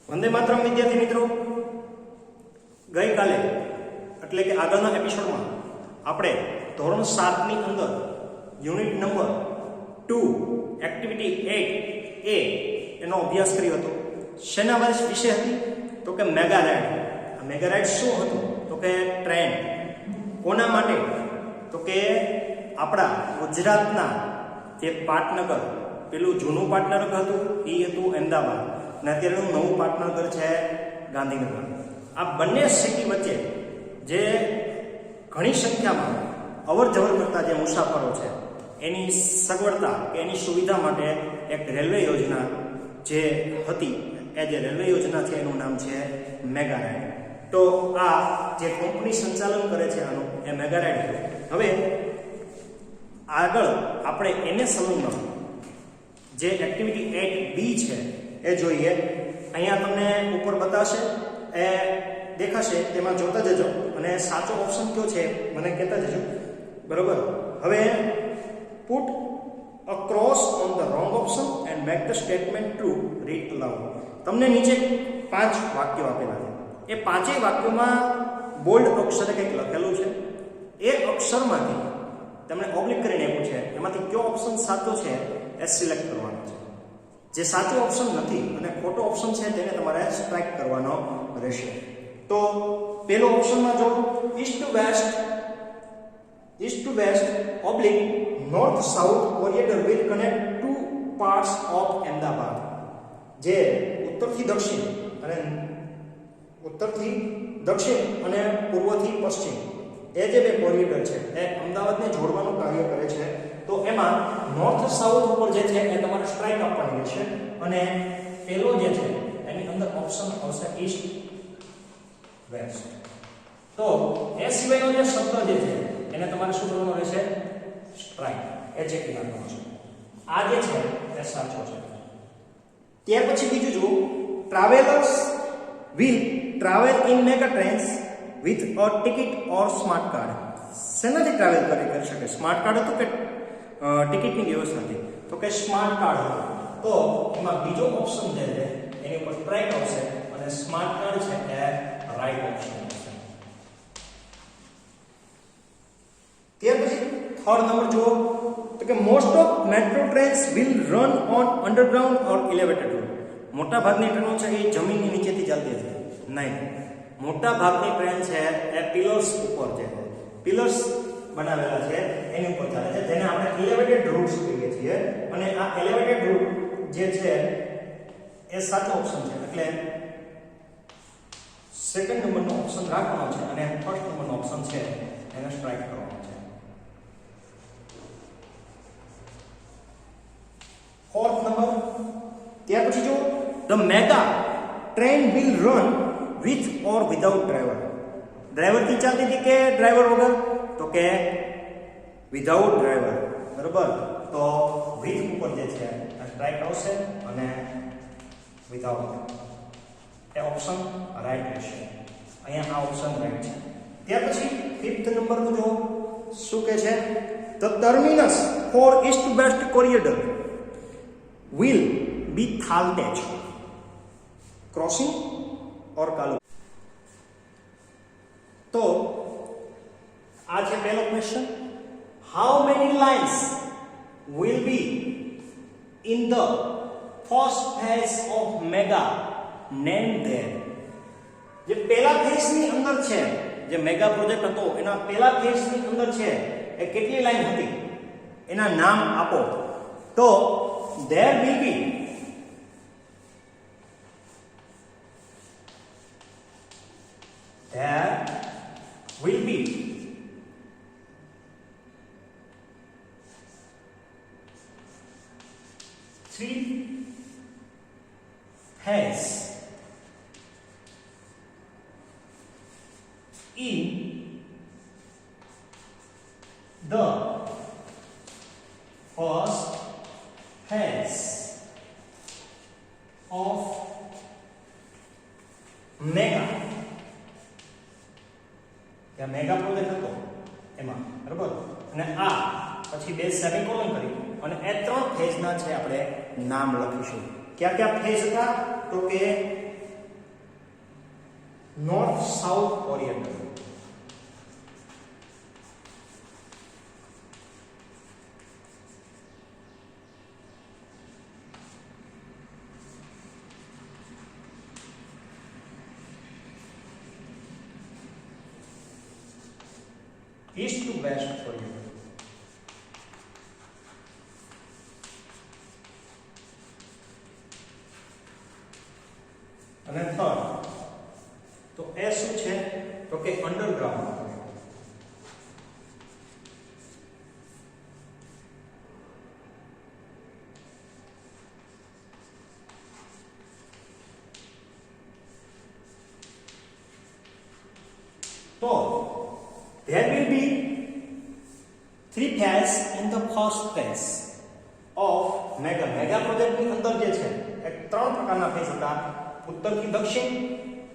વંદે માતરમ વિદ્યાર્થી મિત્રો, ગઈકાલે એટલે કે આગળના એપિસોડમાં આપણે ધોરણ 7 ની અંદર યુનિટ નંબર 2 એક્ટિવિટી 8 એ એનો અભ્યાસ કર્યો હતો. શેના વિશે હતી? તો કે મેગા રાઇડ. આ મેગા રાઇડ શું હતું? તો કે ટ્રેન. કોના માટે? તો કે આપણા ગુજરાતના જે પાટનગર, પેલું જૂનું પાટનગર હતું એ હતું અમદાવાદ, અને અત્યારનું નવું પાટનગર છે ગાંધીનગર. આ બંને સિટી વચ્ચે જે ઘણી સંખ્યામાં અવર જવર કરતા જે મુસાફરો છે એની સગવડતા કે એની સુવિધા માટે એક રેલવે યોજના જે હતી, એ જે રેલવે યોજના છે એનું નામ છે મેગા રાઇડ. તો આ જે કંપની સંચાલન કરે છે આનું, એ મેગા રાઇડ. હવે આગળ આપણે એને સમજમાં જે એક્ટિવિટી 8B છે એ જોઈએ. અહીંયા તમને ઉપર બતાવશે, એ દેખાશે, તેમાં જોતા જજો અને સાચો ઓપ્શન કયો છે મને કહેતા જજો, બરોબર? હવે put a cross on the wrong option and make the statement true. read aloud. તમને નીચે 5 વાક્યો આપેલા છે. એ પાંચેય વાક્યોમાં બોલ્ડ અક્ષરે કંઈક લખેલું છે. એ અક્ષરમાંથી તમને ઓબ્લિક કરીને આપ્યું છે, એમાંથી કયો ઓપ્શન સાચો છે એ સિલેક્ટ કરવાનો છે. જે સાચો ઓપ્શન નથી અને ખોટો ઓપ્શન છે તેને તમારે સ્ટ્રાઇક કરવાનો રહેશે. તો પહેલો ઓપ્શનમાં જો east to west oblique north south corridor will connect two parts of Ahmedabad. જે ઉત્તરથી દક્ષિણ અને પૂર્વથી પશ્ચિમ, એ જે બે કોરિડોર છે એ અમદાવાદને જોડવાનું કાર્ય કરે છે. તો એમાં નોર્થ સાઉથ ઉપર જે છે એ તમારે સ્ટ્રાઇક આપવાની રહેશે, અને પેલો જે છે એની અંદર ઓપ્શન આવશે ઈસ્ટ વેસ્ટ. તો એ સિવાયનો જે શબ્દ જે છે એને તમારે શું કરવાનો રહેશે? સ્ટ્રાઇક. એ ચેક કરવાનો છે. આ જે છે એ સાચો છે. ત્યાર પછી બીજું જુઓ, travellers will travel in mega trains with a ticket or smart card. શેનાથી ટ્રાવેલ કરી શકે? સ્માર્ટ કાર્ડ હતું કે ટિકિટની વ્યવસ્થા હતી? તો કે સ્માર્ટ કાર્ડ હતું. તો એમાં બીજો ઓપ્શન જે છે એની ઉપર સ્ટ્રાઇક આવશે, અને સ્માર્ટ કાર્ડ છે એ રાઈટ ઓપ્શન છે. ત્યાર પછી થર્ડ નંબર જુઓ, તો કે most of metro trains will run on underground or elevated road. મોટા ભાગની ટ્રેનો છે એ જમીનની નીચેથી ચાલતી હશે? નહીં. મોટા ભાગની ટ્રેન છે એ પિલર્સ ઉપર છે, પિલર્સ બનાવેલા છે એની ઉપર ચાલે છે, જેને આપણે એલિવેટેડ રૂટ્સ કહીએ છીએ. અને આ એલિવેટેડ રૂટ જે છે એ સાચો ઓપ્શન છે, એટલે સેકન્ડ નંબરનો ઓપ્શન રાખવાનો છે અને ફર્સ્ટ નંબરનો ઓપ્શન છે એને સ્ટ્રાઇક કરવાનો છે. ફોર્થ નંબર, ત્યાર પછી જો the mega train will run with or without driver. ડ્રાઈવરથી ચાલતી હતી કે ડ્રાઈવર વગર? તો કે વિધાઉટ ડ્રાઈવર, બરોબર? તો વિથ ઉપર જે છે સ્ટ્રાઇક આવશે અને વિધાઉટ એ ઓપ્શન રાઈટ રહેશે. અહીંયા આ ઓપ્શન રાઈટ છે. ત્યાર પછી ફિફ્થ નંબરનું જો શું કહે છે, the terminus for east west corridor will be Thaltech. Crossing or Kalu. તો આ છે પહેલો question. How many lines will be in the first phase of mega? Name them. જે પહેલા ફેઝની અંદર છે, જે મેગા પ્રોજેક્ટ હતો એના પહેલા ફેઝની અંદર છે એ કેટલી લાઈન હતી એના નામ આપો. તો there will be 3 phases in the first phase of mega. ત્યાં મેગા પ્રોજેક્ટ હતો એમાં, બરાબર? અને આ પછી બે સેમિકોલન કરી અને એ 3 ફેઝના છે આપણે નામ લખીશું. क्या क्या फेज था? तो के north south oriented. East to west oriented. અને થર્ડ તો એ શું છે તો કે અંડરગ્રાઉન્ડ. તો there will be three phases in the first phase of mega project ની અંદર જે છે એ ત્રણ પ્રકારના ફેઝ હતા: ઉત્તરથી દક્ષિણ,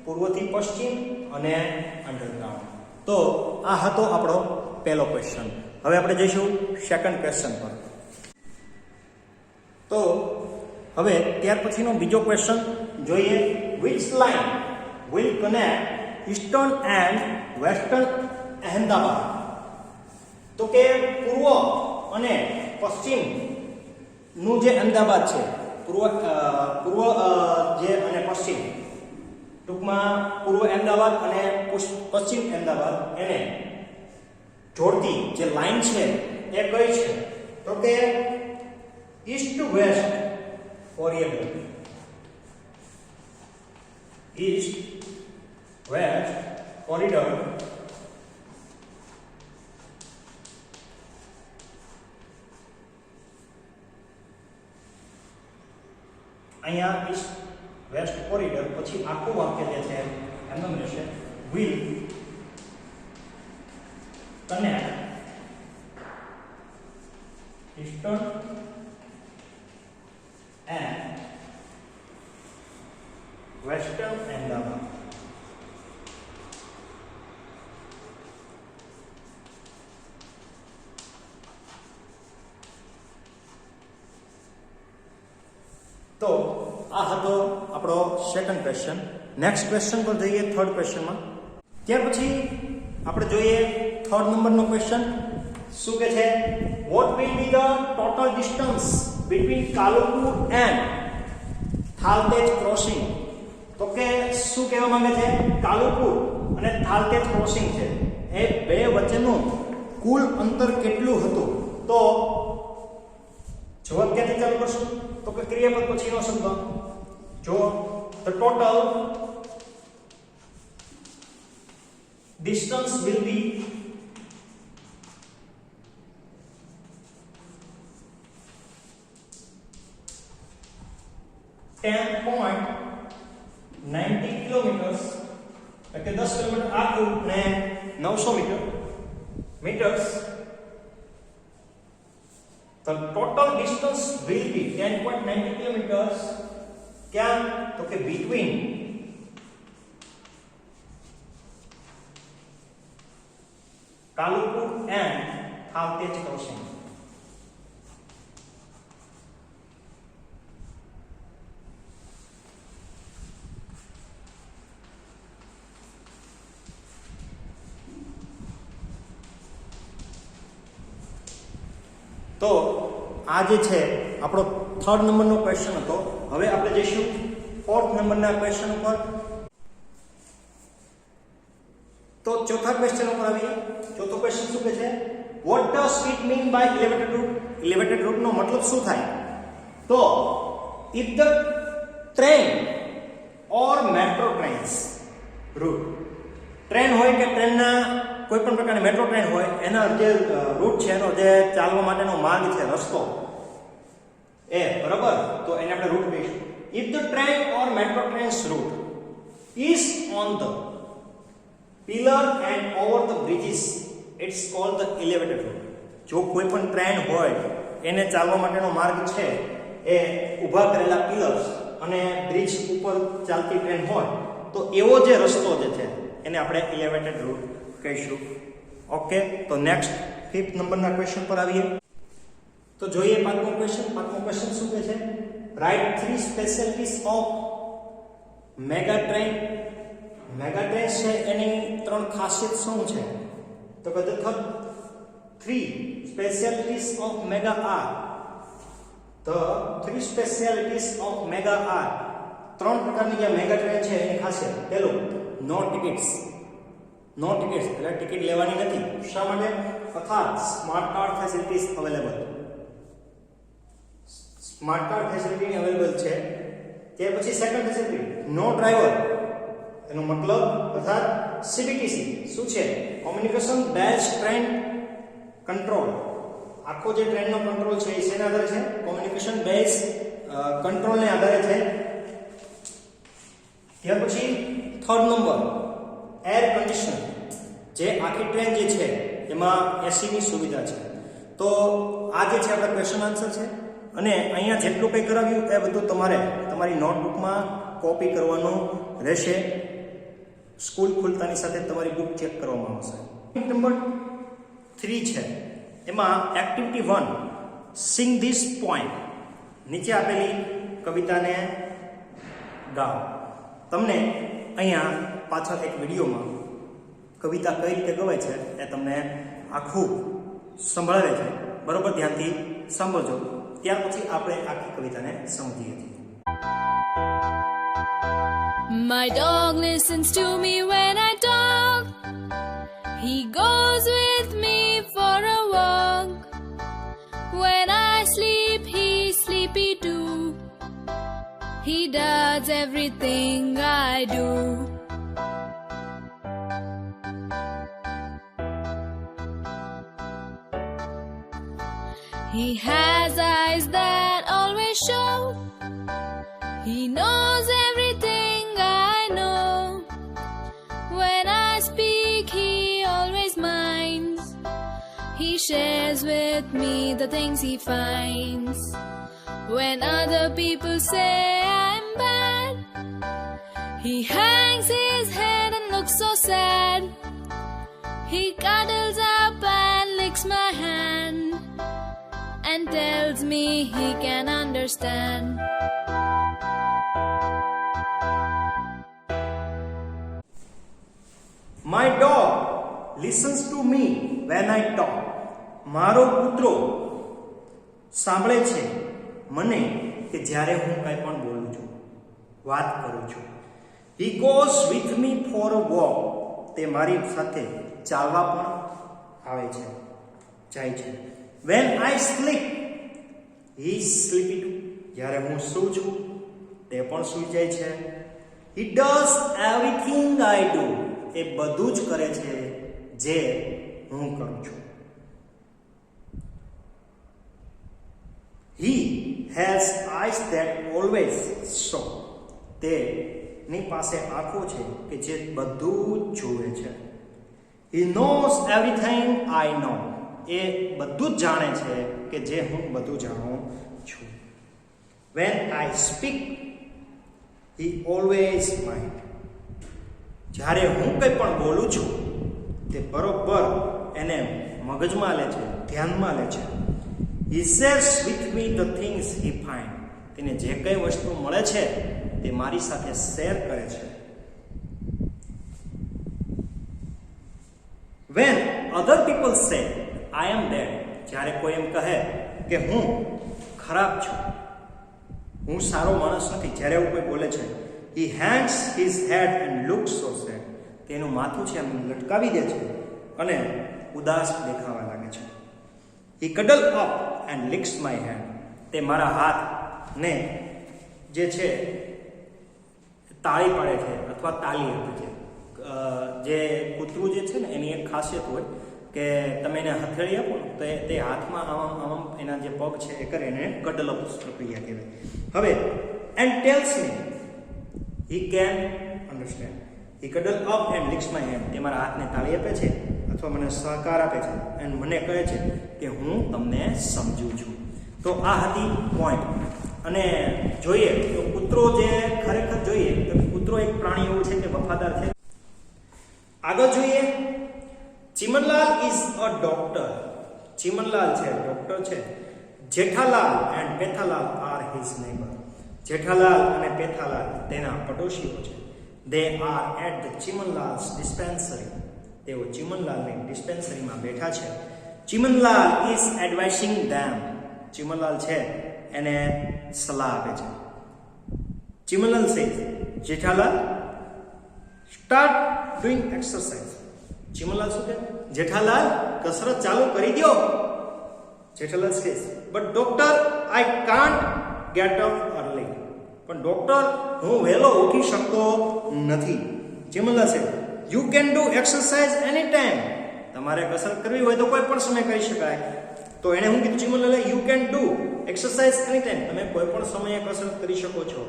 પૂર્વથી પશ્ચિમ અને અંડરગ્રાઉન્ડ. તો આ હતો આપણો પહેલો ક્વેશ્ચન. હવે આપણે જઈશું સેકન્ડ ક્વેશ્ચન પર. તો હવે ત્યાર પછીનો બીજો ક્વેશ્ચન જોઈએ. which line will connect eastern and western Ahmedabad? તો કે પૂર્વ અને પશ્ચિમ નું જે અમદાવાદ છે, પૂર્વ જે અને પશ્ચિમ, ટૂંકમાં પૂર્વ અમદાવાદ અને પશ્ચિમ અમદાવાદ એને જોડતી જે લાઈન છે એ કઈ છે તો કે east to west corridor. East west corridor અહીંયા ઈસ્ટ વેસ્ટ કોરિડોર પછી આખું વાક્ય જે છે એમ રહેશે will connect eastern and western Ahmedabad. તો આ હતો આપણો સેકન્ડ ક્વેશ્ચન. નેક્સ્ટ ક્વેશ્ચન પર જઈએ, થર્ડ ક્વેશ્ચનમાં. ત્યાર પછી આપણે જોઈએ થર્ડ નંબરનો ક્વેશ્ચન. શું કહે છે? What will be the total distance between Kalupur and Thaltej crossing? તો કે શું કહેવા માંગે છે? કાલુપુર અને થાલતેજ ક્રોસિંગ છે એ બે વચ્ચેનું કુલ અંતર કેટલું હતું? તો જવાબ ક્યાંથી ચાલુ કરશું? તો કે ક્રિયાપદ પછીનો શબ્દ. જો the total distance will be 10.90 kilometres, એટલે કે 10 કિલોમીટર આખું ને 900 meters. The total distance will be 10.90 kilometers. क्या? तो के between Kalupur and Thaltej crossing. તો આ જે છે આપણો થર્ડ નંબરનો ક્વેશ્ચન હતો. હવે આપણે જઈશું ફોર્થ નંબરના ક્વેશ્ચન ઉપર. તો ચોથા ક્વેશ્ચન ઉપર આવીએ. ચોથો ક્વેશ્ચન શું કહે છે? What does it mean by elevated route? Elevated route નો મતલબ શું થાય? તો if the train or metro trains route, train હોય કે ટ્રેનના કોઈ પણ પ્રકારની મેટ્રો ટ્રેન હોય એના જે રૂટ છે, એનો જે ચાલવા માટેનો માર્ગ છે, રસ્તો એ, બરાબર, તો એને આપણે રૂટ કહીશું. If the train or metro trains route is on the pillar and over the bridges, it's called the elevated route. જો કોઈ પણ ટ્રેન હોય એને ચાલવા માટેનો માર્ગ છે એ ઊભા કરેલા પિલર્સ અને બ્રિજ ઉપર ચાલતી ટ્રેન હોય તો એવો જે રસ્તો જે છે એને આપણે એલિવેટેડ રૂટ કહીશું. ઓકે, તો નેક્સ્ટ ફિફ્થ નંબરના ક્વેશ્ચન પર આવીએ. તો જોઈએ પાંચમો ક્વેશ્ચન. પાંચમો ક્વેશ્ચન શું કહે છે? Right 3 specialities of mega train mega trains છે એની 3 ખાસિયત શું છે? તો કે the 3 specialties of mega are. The 3 specialties of mega are. 3 પ્રકારની જે મેગા ટ્રેન છે એની ખાસિયત. પહેલું, નો ટિકિટ્સ. નો ટિકિટ્સ એટલે ટિકિટ લેવાની નથી. શા માટે? અર્થાત smart card facilities available. Smart card facility available છે. તે પછી સેકન્ડ ફેસિલિટી, નો ડ્રાઈવર. એનો મતલબ અર્થાત સીબીટીસી શું છે? Communication base train control. આખો જે ટ્રેનનો કંટ્રોલ છે એ શેના આધારે છે? કોમ્યુનિકેશન બેઝ કંટ્રોલને આધારે છે. ત્યાર પછી થર્ડ નંબર, એર કન્ડિશનર. જે આખી ટ્રેન જે છે એમાં એસીની સુવિધા છે. તો આ જે છે આપણા ક્વેશ્ચન આન્સર છે. અને અહીંયા જેટલું કંઈ કરાવ્યું એ બધું તમારે તમારી નોટબુકમાં કોપી કરવાનું રહેશે. સ્કૂલ ખુલતાની સાથે તમારી બુક ચેક કરવામાં આવશે. નંબર 3 છે એમાં એક્ટિવિટી 1, સિંગ ધીસ પોઈમ. નીચે આપેલી કવિતાને ગાઓ. તમને અહીંયા પાછળ એક વિડીયોમાં કવિતા કઈ રીતે ગવાય છે એ તમને આખું સંભળાવે છે. બરોબર, ધ્યાનથી સાંભળજો. ત્યાર પછી આપણે આખી કવિતાને સમજીએ છીએ. My dog listens to me when I talk. He goes with me for a walk. When I sleep, he's sleepy too. He does everything I do. He has eyes that always show. He knows everything I know. When I speak, he always minds. He shares with me the things he finds. When other people say I'm bad, he hangs his head and looks so sad. He cuddles up and licks my hand and tells me he can understand. My dog listens to me when I talk. મારો કૂતરો સાંભળે છે મને કે જ્યારે હું કંઈ પણ બોલું છું, વાત કરું છું. He goes with me for a walk. તે મારી સાથે ચાલવા પણ આવે છે, જાય છે. When I sleep, he is sleepy too. જ્યારે હું સૂઉં છું તે પણ સૂઈ જાય છે. He does everything I do. એ બધું જ કરે છે જે હું કરું છું. He has eyes that always show. તેની પાસે આંખો છે કે જે બધું જ જુએ છે. He knows everything I know. એ બધું જ જાણે છે કે જે હું બધું જાણું છું. When I speak, he always mind. જ્યારે હું કંઈ પણ બોલું છું તે બરોબર એને મગજમાં લે છે, ધ્યાનમાં લે છે. He shares with me the things he find. તેને જે કંઈ વસ્તુ મળે છે તે મારી સાથે શેર કરે છે. When other people say I am bad, જ્યારે કોઈ એમ કહે કે હું ખરાબ છું, હું સારો માણસ નથી, જ્યારે એવું કોઈ બોલે છે, he hangs his head and looks so sad. તેનું માથું છે એમ લટકાવી દે છે અને ઉદાસ દેખાવા લાગે છે. He cuddles up and licks my hand. તે મારા હાથને જે છે તાળી પાડે છે અથવા તાલી આપે છે. જે કૂતરું જે છે ને એની એક ખાસિયત હોય કે તમે એને હથેળી આપો ને તો તે હાથમાં આમ એના જે પગ છે એ કરે એને કડલ અપ પ્રક્રિયા કહેવાય. હવે and tells me he can understand. He cuddle up and licks my hand. તે મારા હાથને તાળી આપે છે અથવા મને સહકાર આપે છે અને મને કહે છે કે હું તમને સમજું છું. તો આ હતી પોઈન્ટ. અને જોઈએ તો કૂતરો જે ખરેખર જોઈએ તો કૂતરો એક પ્રાણી એવું છે કે વફાદાર છે. આગળ જોઈએ, Chimanlal is a doctor. Chimanlal છે ડોક્ટર છે. Jethalal and Pethalal are his neighbour. Jethalal અને પેથાલાલ તેના પડોશીઓ છે. They are at the Chimanlal's dispensary. તેઓ ચિમનલાલની ડિસ્પેન્સરીમાં બેઠા છે. Chimanlal is advising them. Chimanlal છે એને સલાહ આપે છે. Chimanlal says, Jethalal start doing exercise. Chimanlal શું કહે? જેઠાલાલ કસરત ચાલુ કરી દો. Jethalal says, but doctor, I can't get up early. પણ ડોક્ટર, હું વહેલો ઉઠી શકતો નથી. Chimanlal says, you can do exercise anytime. તમારે કસરત કરવી હોય તો કોઈ પણ સમય કરી શકાય. તો એને હું કીધું ચિમનલાલે, you can do exercise anytime. તમે કોઈ પણ સમયે કસરત કરી શકો છો.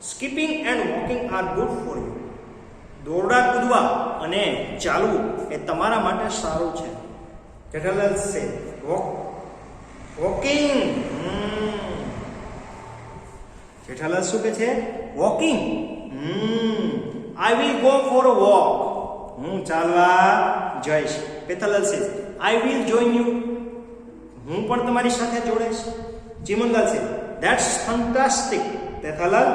Skipping and walking are good for you. દોરડા કૂદવા અને ચાલવું એ તમારા માટે સારું છે. જેઠાલાલ સે વોકિંગ. જેઠાલાલ શું કહે છે? Walking. I will go for a walk. હું ચાલવા જઈશ. Pethalal says, I will join you. હું પણ તમારી સાથે જોડાઈશ. Chimanlal says, that's fantastic. Pethalal,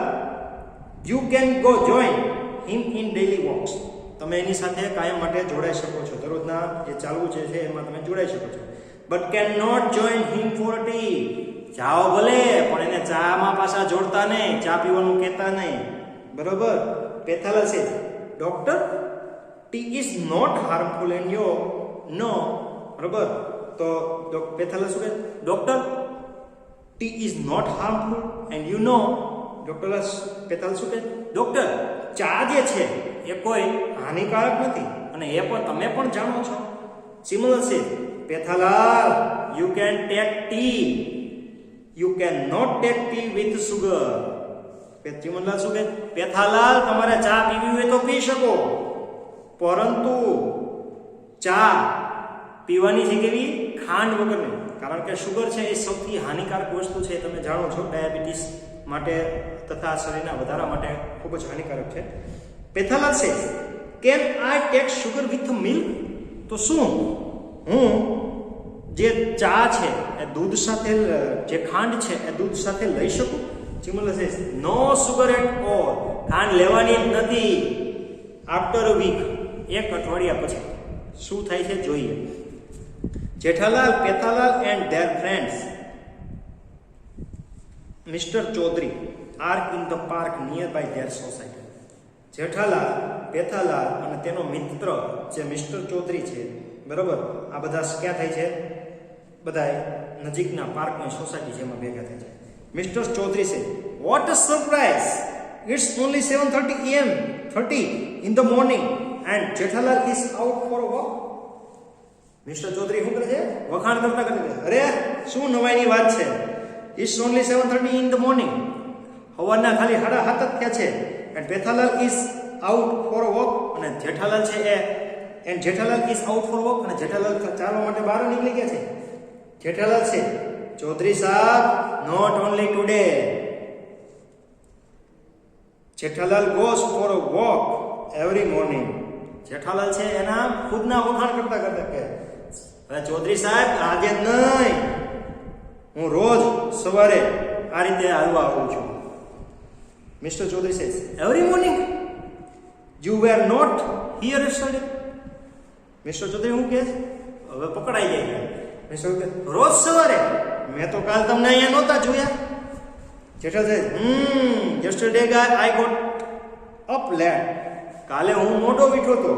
you can go join him in daily walks. તમે એની સાથે કાયમ માટે જોડાઈ શકો છો. દરરોજના જે ચાલવું છે એમાં તમે જોડાઈ શકો છો. But cannot join him for tea. જાઓ ભલે, પણ એને ચામાં પાછા જોડતા નહીં, ચા પીવાનું કહેતા નહીં. બરોબર? Pethalal says, doctor, tea is not harmful and you know. બરોબર? તો પેથાલાલ શું કહે? Doctor, tea is not harmful and you know. Pethalal શું કહે? ડોક્ટર, ચા જે છે એ કોઈ હાનિકારક નથી અને એ પણ તમે પણ જાણો છો. ચિમનલાલ છે, Pethalal, you can take tea, you can not take tea with sugar. Chimanlal શું કહે? પેથાલાલ, તમારે ચા પીવી હોય તો પી શકો, પરંતુ ચા પીવાની છે કેવી? ખાંડ વગરની. કારણ કે શુગર છે એ સૌથી હાનિકારક વસ્તુ છે, તમે જાણો છો. ડાયાબિટીસ માટે તથા શરીરના વધારા માટે ખૂબ જ હાનિકારક છે. પેથાલાલ છે, can I take sugar with milk? તો શું હું જે ચા છે એ દૂધ સાથે, જે ખાંડ છે એ દૂધ સાથે લઈ શકું? ચિમનલાલ છે, નો સુગર એટ ઓલ. ખાંડ લેવાની જ નથી. આફ્ટર અ વીક, એક અઠવાડિયા પછી શું થાય છે જોઈએ. Jethalal, Pethalal and their friends mister Chaudhary are in the park near by their society. Jethalal, Pethalal અને તેનો મિત્ર જે મિસ્ટર ચૌધરી છે, બરોબર, આ બધા ક્યાં થાય છે? બધા નજીકના પાર્કની સોસાયટી છે એમાં ભેગા થાય છે. મિસ્ટર ચૌધરી છે, what a surprise, it's only 7:30 in the morning and Jethalal is out for a walk. Mister Chaudhary શું કરે છે? વખાણ કરતા કરે છે, અરે શું નવાઈની વાત છે, it's only 7:30 in the morning. સવારના ખાલી 7:30 જ થયા છે. And Pethalal is out for a walk. અને જેઠાલાલ છે and Jethalal is out for walk. અને જેઠાલાલ ચાલવા માટે બહાર નીકળી ગયા છે. જેઠાલાલ છે, ચૌધરી સાહેબ, not only today. Jethalal goes for a walk every morning. Jethalal છે એના ખુદના વખાણ કરતા કરતા કહે, હવે ચૌધરી સાહેબ, આજે જ નહીં, હું રોજ સવારે આ રીતે હાલવા આવું છું. Mister Chaudhary says, every morning? You were not here yesterday? Mister Chaudhary શું કહે? હવે પકડાઈ જાય. મિસ્ટર રોજ સવારે? મેં તો કાલ તમને અહીંયા નહોતા જોયા. Jethalal says, yesterday I got up late. કાલે હું મોડો ઉઠ્યો હતો.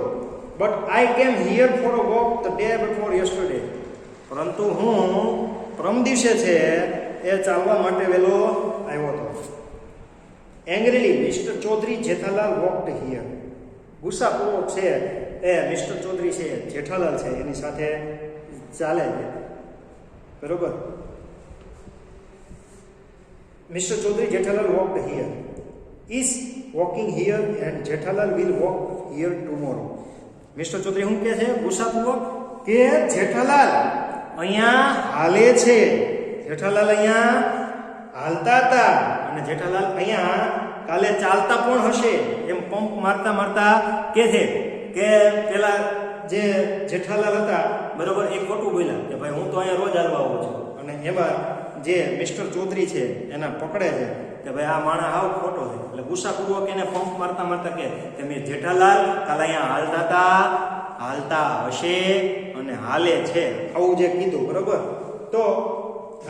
બટ આઈ કેમ here for a walk the day before yesterday. પરંતુ હું પરમ દિવસે છે એ ચાલવા માટે વહેલો આવ્યો હતો. Angrily Mister Chaudhary Jethalal walked here. ગુસ્સાપૂર્વક છે એ મિસ્ટર ચૌધરી છે જેઠાલાલ છે એની સાથે ચાલે છે. બરોબર? Mister Chaudhary Jethalal walked here, is walking here and Jethalal will walk here tomorrow. મિસ્ટર ચૌધરી શું કહે છે ગુસ્સાપૂર્વક કે જેઠાલાલ અહીંયા હાલે છે. જેઠાલાલ અહીંયા હાલતા હતા અને જેઠાલાલ અહીંયા કાલે ચાલતા પણ હશે એમ પંપ મારતા મારતા કહે છે કે પેલા જે જેઠાલાલ હતા, બરોબર, એ ખોટું બોલ્યા કે ભાઈ હું તો અહીંયા રોજ હાલવા આવું છું અને એમાં જે મિસ્ટર ચૌધરી છે એના પકડે છે કે ભાઈ આ માણસ આવ ખોટો છે, એટલે ગુસ્સાપૂર્વક એને પંપ મારતા મારતા કે મેં જેઠાલાલ કાલ અહીંયા હાલતા હશે અને હાલે છે, આવું જે કીધું. બરોબર. તો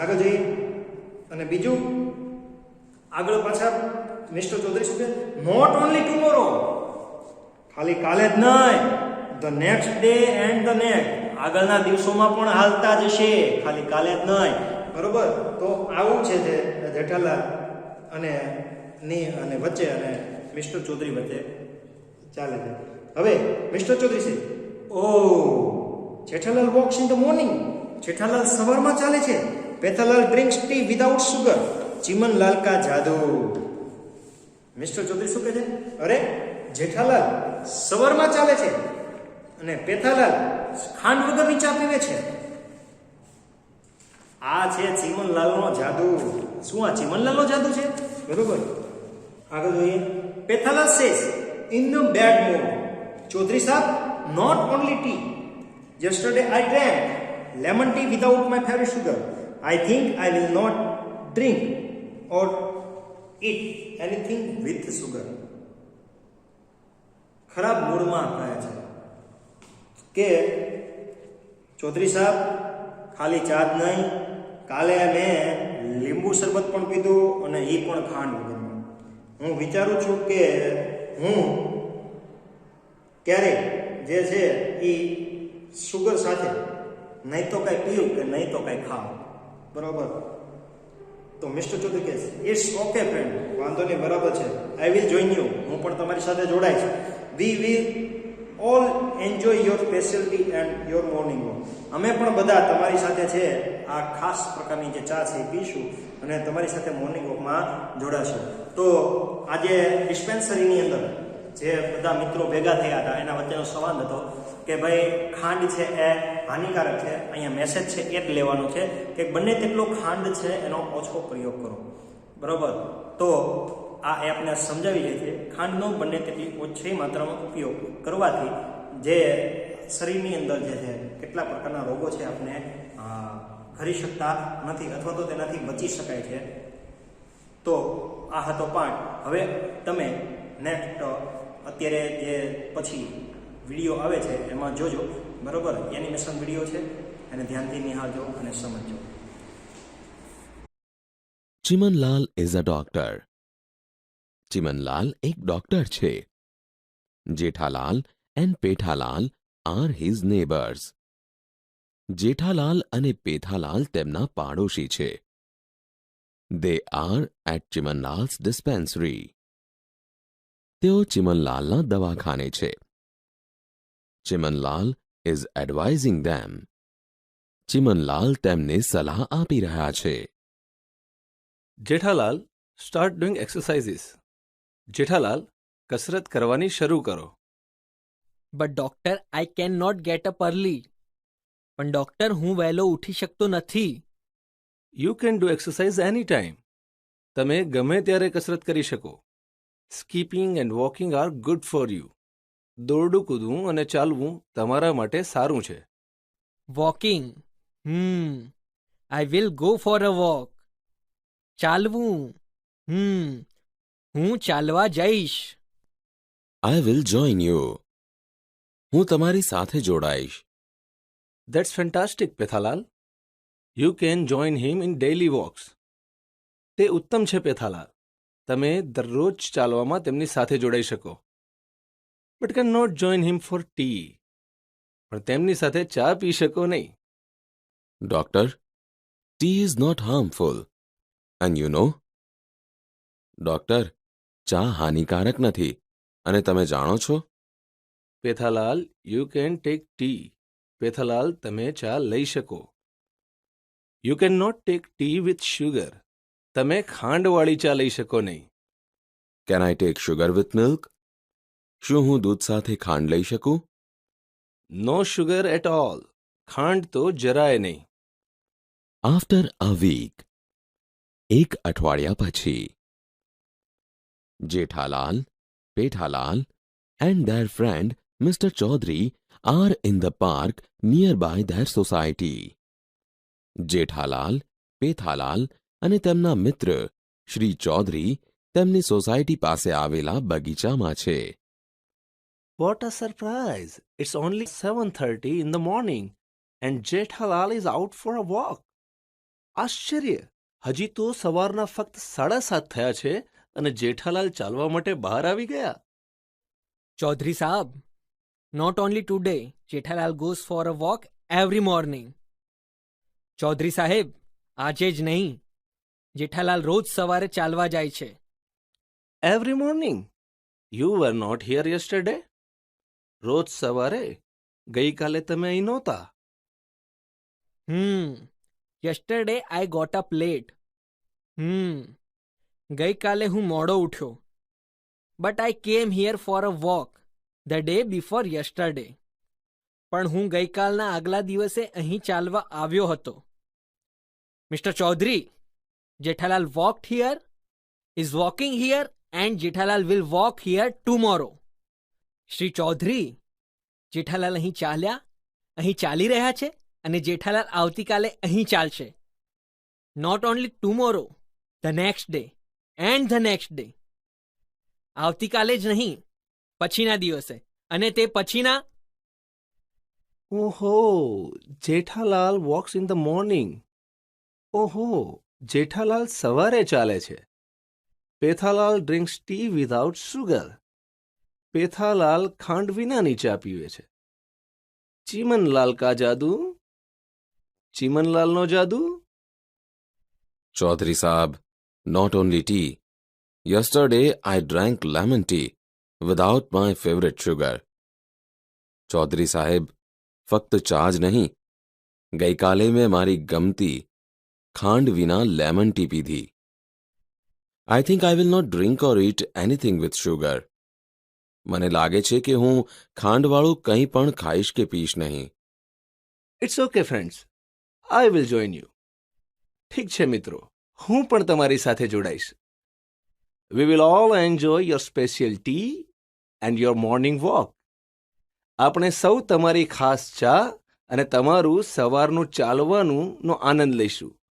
આગળ જઈએ. અને બીજું આગળ પાછા મિસ્ટર ચૌધરી શું કહે, નોટ ઓનલી ટુમોરો, ખાલી કાલે જ નહીં, the next day and the next, આગળના દિવસોમાં પણ હાલતા જ હશે, ખાલી કાલે જ નહીં. બરોબર. તો આવું છે જે જેઠાલાલ અને વચ્ચે અને મિસ્ટર ચૌધરી વચ્ચે ચાલે છે. હવે મિસ્ટર ચૌધરી છે, ઓ Jethalal walks in the morning, Jethalal સવારમાં ચાલે છે. Pethalal drinks tea without sugar, Chimanlal કા જાદુ. મિસ્ટર ચૌધરી શું કહે છે, અરે જેઠાલાલ સવારમાં ચાલે છે અને પેથાલાલ ખાંડ વગરની ચા પીવે છે. આ છે ચીમનલાલનો જાદુ. શું આ ચીમનલાલનો જાદુ છે? બરોબર. આગળ જોઈએ. Pethalal says in the bad mood, Chaudhary સાહેબ not only tea, yesterday I drank lemon tea without my favorite sugar. I think I will not drink or eat anything with sugar. ખરાબ મૂડમાં કહે છે કે ચૌધરી સાહેબ ખાલી ચા જ નહીં, કાલે મેં લીંબુ શરબત પણ પીધું અને એ પણ ખાંડ વગરનું. હું વિચારું છું કે હું ક્યારે જે છે એ સુગર સાથે નહીં તો કંઈ પીવું કે નહીં તો કંઈ ખાવ. બરાબર. તો મિસ્ટર ચૌધરી કહે છે, ઇટ્સ ઓકે ફ્રેન્ડ, વાંધો નહીં, બરાબર છે. આઈ વિલ જોઈન યુ, હું પણ તમારી સાથે જોડાઈશ. We will all enjoy your speciality and your morning walk. અમે પણ બધા તમારી સાથે છે આ ખાસ પ્રકારની જે ચા છે એ પીશું અને તમારી સાથે મોર્નિંગ વોકમાં જોડાશું. તો આજે ડિસ્પેન્સરીની અંદર જે બધા મિત્રો ભેગા થયા હતા એના વચ્ચેનો સંવાદ હતો કે ભાઈ ખાંડ છે એ હાનિકારક છે. અહીંયા મેસેજ છે એ જ લેવાનો છે કે બંને તેટલો ખાંડ છે એનો ઓછો પ્રયોગ કરો. બરાબર. તો આ એપને સમજાવી જાય છે ખાંડનો બંને તેટલી ઓછી માત્રામાં ઉપયોગ કરવાથી જે શરીરની અંદર જે છે કેટલા પ્રકારના રોગો છે આપણે કરી શકતા નથી અથવા તો તેનાથી બચી શકાય છે. તો આ હતો પાઠ. હવે તમે નેક્સ્ટ અત્યારે જે પછી વિડીયો આવે છે એમાં જોજો. બરોબર. એનિમેશન વિડીયો છે એને ધ્યાનથી નિહાળજો અને સમજજો. Chimanlal is a doctor. Chimanlal એક ડોક્ટર છે. Jethalal and Pethalal are his neighbours. Jethalal અને પેથાલાલ તેમના પાડોશી છે. They are at Chimanlal's dispensary. તેઓ ચિમનલાલના દવાખાને છે. Chimanlal is advising them. Chimanlal તેમને સલાહ આપી રહ્યા છે. Jethalal start doing exercises. Jethalal કસરત કરવાની શરૂ કરો. But doctor I can not get up early. પણ ડોક્ટર હું વહેલો ઉઠી શકતો નથી. You can do exercise any time. તમે ગમે ત્યારે કસરત કરી શકો. Skipping and walking are good for you. દોરડું કૂદવું અને ચાલવું તમારા માટે સારું છે. Walking, I will go for a walk. ચાલવું, હું ચાલવા જઈશ. I will join you. હું તમારી સાથે જોડાઈશ. That's fantastic Pethalal. You can join him in daily walks. તે ઉત્તમ છે પેથાલાલ. તમે દરરોજ ચાલવામાં તેમની સાથે જોડાઈ શકો. But can not join him for tea. પણ તેમની સાથે ચા પી શકો નહીં. Doctor, tea is not harmful. And you know. Doctor, ચા હાનિકારક નથી અને તમે જાણો છો. Pethalal, you can take tea. Pethalal, તમે ચા લઈ શકો. You can not take tea with sugar. તમે ખાંડવાળી ચા લઈ શકો નહીં. Can I take sugar with milk? શું હું દૂધ સાથે ખાંડ લઈ શકું? નો શુગર એટ ઓલ. ખાંડ તો જરાય નહીં. After a week. એક અઠવાડિયા પછી. Jethalal, Pethalal and their friend Mr. Chaudhary are in the park nearby their society. Jethalal Pethalal અને તેમના મિત્ર શ્રી ચૌધરી તેમની સોસાયટી પાસે આવેલા બગીચામાં છે. What a surprise! It's only 7:30 in the morning and Jethalal is out for a walk. આશ્ચર્ય! હજી તો સવારના ફક્ત 7:30 થયા છે અને જેઠાલાલ ચાલવા માટે બહાર આવી ગયા. Chaudhary Saab, not only today, Jethalal goes for a walk every morning. Chaudhary સાહેબ, આજે જ નહીં, જેઠાલાલ રોજ સવારે ચાલવા જાય છે. Every morning? You were not here yesterday? રોજ સવારે? ગઈકાલે તમે અહીં નહોતા. yesterday I got up late. ગઈકાલે હું મોડો ઉઠ્યો. But I came here for a walk the day before yesterday. પણ હું ગઈકાલના આગલા દિવસે અહીં ચાલવા આવ્યો હતો. Mr. Chaudhary, Jethalal walked here, is walking here and Jethalal will walk here tomorrow. Shri Chaudhary, Jethalal અહીં ચાલ્યા, અહીં ચાલી રહ્યા છે અને જેઠાલાલ આવતીકાલે અહીં ચાલશે. Not only tomorrow, the next day and the next day. આવતીકાલે જ નહીં, પછીના દિવસે અને તે પછીના. ઓહો, Jethalal walks in the morning. ઓહો, જેઠાલાલ સવારે ચાલે છે. Pethalal drinks tea without sugar. Pethalal ખાંડ વિનાની ચા પીવે છે. ચીમનલાલ કા જાદુ? ચીમનલાલનો જાદુ? Chaudhary Saab, not only tea. Yesterday I drank lemon tea without my favorite sugar. Chaudhary સાહેબ, ફક્ત ચા જ નહીં, ગઈકાલે મેં મારી ગમતી ખાંડ વિના લેમન ટી પીધી. I think I will not drink or eat anything with sugar. મને લાગે છે કે હું ખાંડવાળું કંઈ પણ ખાઈશ કે પીશ નહીં. It's okay friends, I will join you. ઠીક છે મિત્રો, હું પણ તમારી સાથે જોડાઈશ. We will all enjoy your special tea and your morning walk. આપણે સૌ તમારી ખાસ ચા અને તમારું સવારનું ચાલવાનુંનો આનંદ લઈશું.